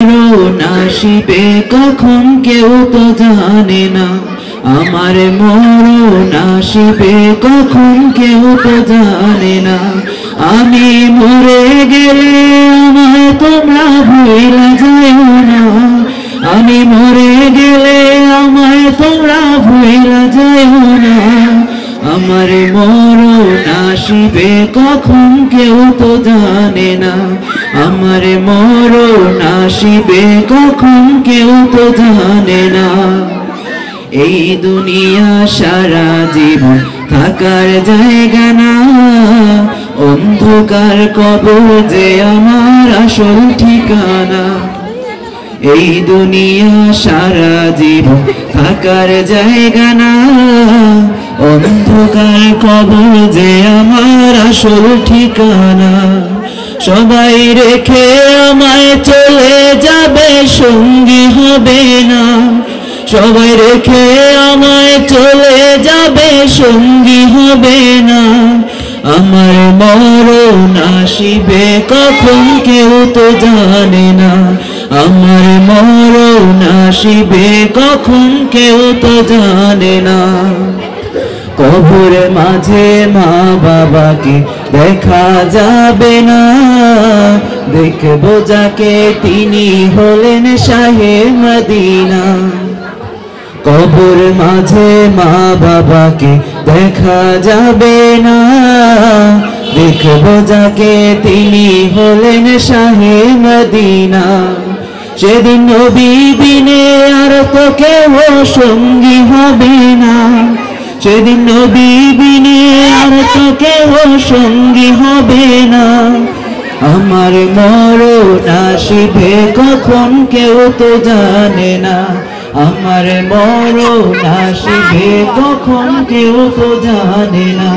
মরণ আসিবে কখন কেউ তো জানে না, আমার মরণ আসিবে কখন কেউ তো জানে না। আমি মরে গেলে আমায় তোমরা ভুইলা যাও না, আমি মরে গেলে আমায় তোমরা ভুইলা যাও না। আমার মরণ আসিবে কখন কেউ তো জানে না, আমার মরণ আসিবে কখন কেউ তো জানে না। এই দুনিয়া সারা জীবন থাকার জায়গা না, অন্ধকার কবর যে আমার আসল ঠিকানা। এই দুনিয়া সারা জীবন থাকার জায়গা না, অন্ধকার কবর যে আমার আসল ঠিকানা। সবাই রেখে আমায় চলে যাবে, সঙ্গী হবে না। সবাই রেখে আমায় চলে যাবে, সঙ্গী হবে না। আমার মরণ আসিবে কখন কেউ তো জানে না, আমার মরণ আসিবে কখন কেউ তো জানে না। কবরে মাঝে মা বাবাকে দেখা যাবে না, দেখবো যাকে তিনি হলেন শাহে মদিনা। কবর মাঝে মা বাবাকে দেখা যাবে না, দেখবো যাকে তিনি হলেন শাহে মদিনা। সেদিন নবী বিনে আর তো কেউ সঙ্গী হবে না, সেদিন নবী বিনে আর তো কেউ সঙ্গী হবে না। আমার মরণ আসিবে কখন কেউ তো জানে না, আমার মরণ আসিবে কখন কেউ তো জানে না।